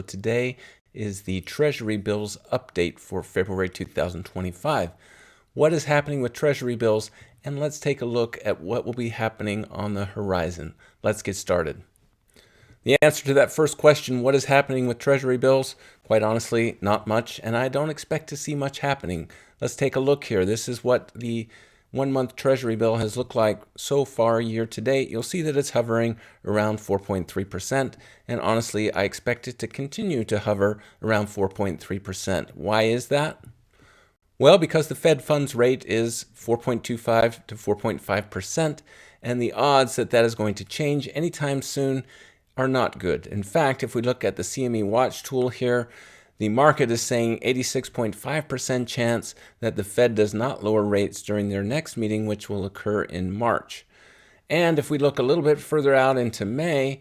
today is the Treasury Bills update for February 2025. What is happening with Treasury Bills? And let's take a look at what will be happening on the horizon. Let's get started. The answer to that first question, what is happening with Treasury Bills? Quite honestly, not much, and I don't expect to see much happening. Let's take a look here. This is what the one-month Treasury bill has looked like so far year to date. You'll see that it's hovering around 4.3%, and honestly, I expect it to continue to hover around 4.3%. Why is that? Well, because the Fed funds rate is 4.25 to 4.5%, and the odds that that is going to change anytime soon are not good. In fact, if we look at the CME Watch tool here, the market is saying 86.5% chance that the Fed does not lower rates during their next meeting, which will occur in March. And if we look a little bit further out into May,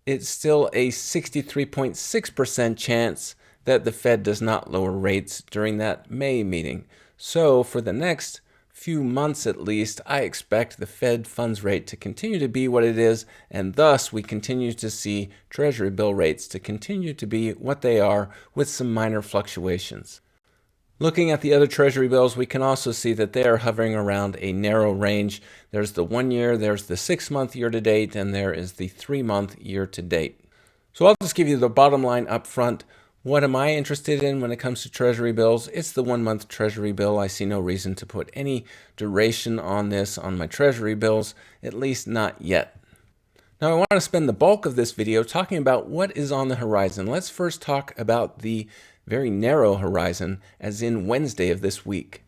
it's still a 63.6% chance that the Fed does not lower rates during that May meeting. So for the next few months at least, I expect the Fed funds rate to continue to be what it is, and thus we continue to see Treasury bill rates to continue to be what they are with some minor fluctuations. Looking at the other Treasury bills, we can also see that they are hovering around a narrow range. There's the 1 year, there's the 6-month year-to-date, and there is the 3-month year-to-date. So I'll just give you the bottom line up front. What am I interested in when it comes to Treasury bills? It's the 1-month Treasury bill. I see no reason to put any duration on this on my Treasury bills, at least not yet. Now I want to spend the bulk of this video talking about what is on the horizon. Let's first talk about the very narrow horizon, as in Wednesday of this week.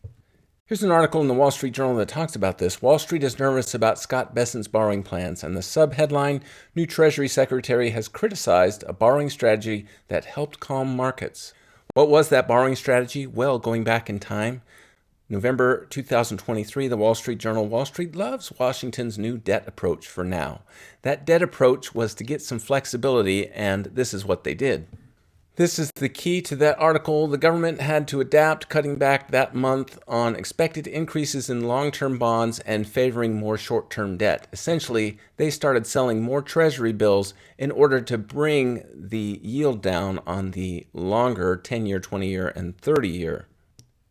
Here's an article in the Wall Street Journal that talks about this. Wall Street is nervous about Scott Bessent's borrowing plans, and the subheadline, New Treasury Secretary has criticized a borrowing strategy that helped calm markets. What was that borrowing strategy? Well, going back in time, November 2023, the Wall Street Journal, Wall Street loves Washington's new debt approach for now. That debt approach was to get some flexibility, and this is what they did. This is the key to that article. The government had to adapt, cutting back that month on expected increases in long-term bonds and favoring more short-term debt. Essentially, they started selling more Treasury bills in order to bring the yield down on the longer 10-year, 20-year, and 30-year.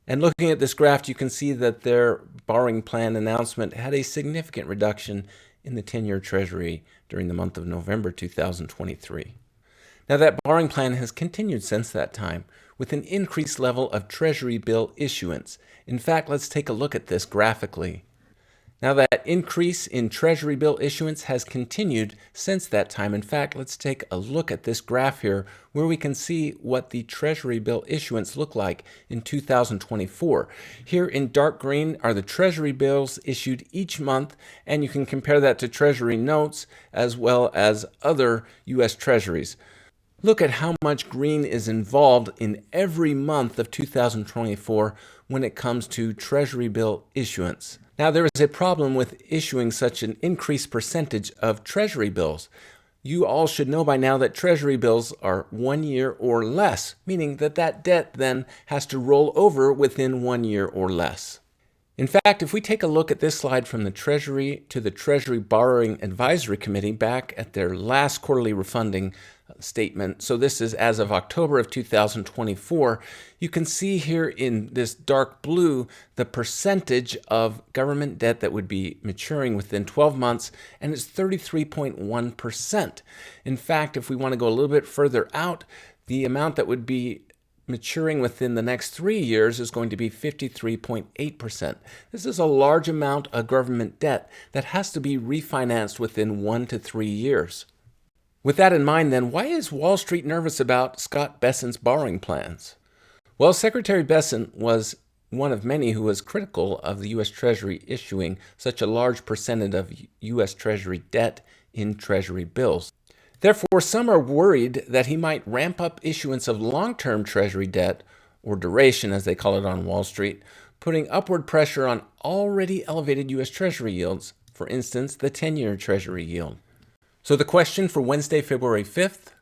And looking at this graph, you can see that their borrowing plan announcement had a significant reduction in the 10-year Treasury during the month of November 2023. Now that borrowing plan has continued since that time with an increased level of Treasury bill issuance. In fact, let's take a look at this graphically. Now that increase in Treasury bill issuance has continued since that time. In fact, let's take a look at this graph here where we can see what the Treasury bill issuance looked like in 2024. Here in dark green are the Treasury bills issued each month, and you can compare that to Treasury notes as well as other U.S. Treasuries. Look at how much green is involved in every month of 2024 when it comes to Treasury bill issuance. Now, there is a problem with issuing such an increased percentage of Treasury bills. You all should know by now that Treasury bills are 1 year or less, meaning that that debt then has to roll over within 1 year or less. In fact, if we take a look at this slide from the Treasury to the Treasury Borrowing Advisory Committee back at their last quarterly refunding statement, so this is as of October of 2024, you can see here in this dark blue the percentage of government debt that would be maturing within 12 months, and it's 33.1%. In fact, if we want to go a little bit further out, the amount that would be maturing within the next 3 years is going to be 53.8%. This is a large amount of government debt that has to be refinanced within 1 to 3 years. With that in mind, then, why is Wall Street nervous about Scott Bessent's borrowing plans? Well, Secretary Bessent was one of many who was critical of the U.S. Treasury issuing such a large percentage of U.S. Treasury debt in Treasury bills. Therefore, some are worried that he might ramp up issuance of long-term Treasury debt, or duration as they call it on Wall Street, putting upward pressure on already elevated U.S. Treasury yields, for instance, the 10-year Treasury yield. So the question for Wednesday, February 5th,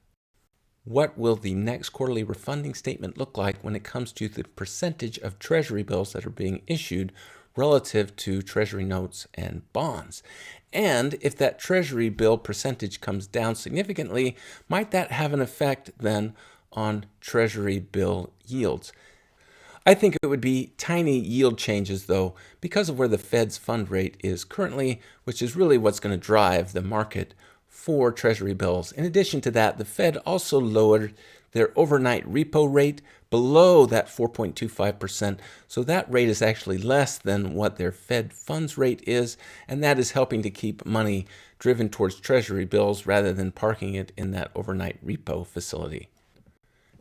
what will the next quarterly refunding statement look like when it comes to the percentage of Treasury bills that are being issued relative to Treasury notes and bonds. And if that Treasury bill percentage comes down significantly, might that have an effect then on Treasury bill yields? I think it would be tiny yield changes, though, because of where the Fed's fund rate is currently, which is really what's going to drive the market for Treasury bills. In addition to that, the Fed also lowered their overnight repo rate below that 4.25%. So that rate is actually less than what their Fed funds rate is, and that is helping to keep money driven towards Treasury bills rather than parking it in that overnight repo facility.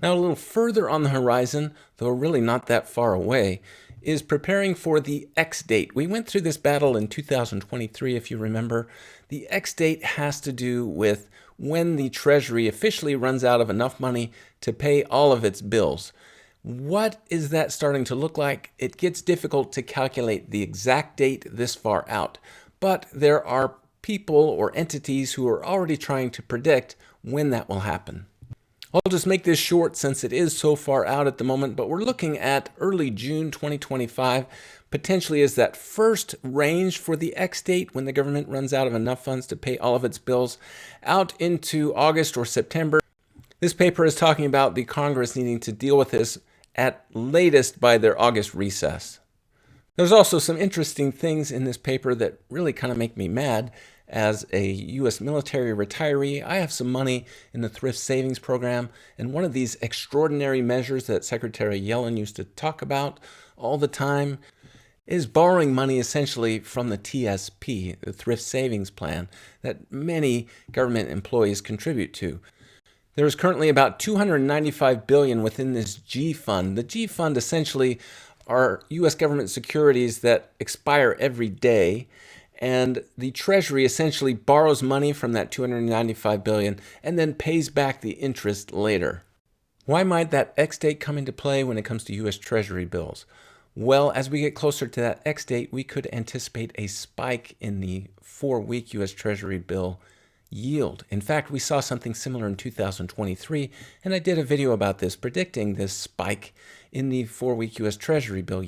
Now, a little further on the horizon, though really not that far away, is preparing for the X date. We went through this battle in 2023, if you remember. The X date has to do with when the Treasury officially runs out of enough money to pay all of its bills. What is that starting to look like? It gets difficult to calculate the exact date this far out, but there are people or entities who are already trying to predict when that will happen. I'll just make this short since it is so far out at the moment, but we're looking at early June 2025, potentially as that first range for the X date when the government runs out of enough funds to pay all of its bills, out into August or September. This paper is talking about the Congress needing to deal with this at latest by their August recess. There's also some interesting things in this paper that really kind of make me mad. As a U.S. military retiree, I have some money in the thrift savings program, and one of these extraordinary measures that Secretary Yellen used to talk about all the time is borrowing money essentially from the TSP, the thrift savings plan, that many government employees contribute to. There is currently about $295 billion within this G fund. The G fund essentially are U.S. government securities that expire every day, and the Treasury essentially borrows money from that $295 billion and then pays back the interest later. Why might that X date come into play when it comes to U.S. Treasury bills? Well, as we get closer to that X date, we could anticipate a spike in the 4-week U.S. Treasury bill yield. In fact, we saw something similar in 2023, and I did a video about this, predicting this spike in the 4-week U.S. Treasury bill.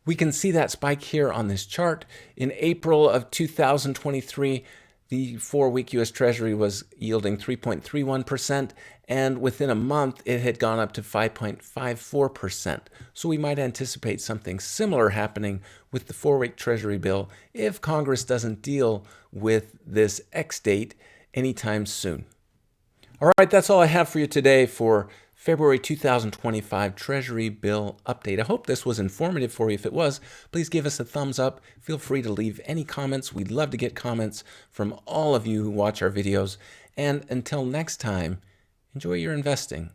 We can see that spike here on this chart. In April of 2023, the 4-week U.S. Treasury was yielding 3.31%, and within a month, it had gone up to 5.54%. So we might anticipate something similar happening with the 4-week Treasury bill if Congress doesn't deal with this X date anytime soon. All right, that's all I have for you today for February 2025 Treasury Bill Update. I hope this was informative for you. If it was, please give us a thumbs up. Feel free to leave any comments. We'd love to get comments from all of you who watch our videos. And until next time, enjoy your investing.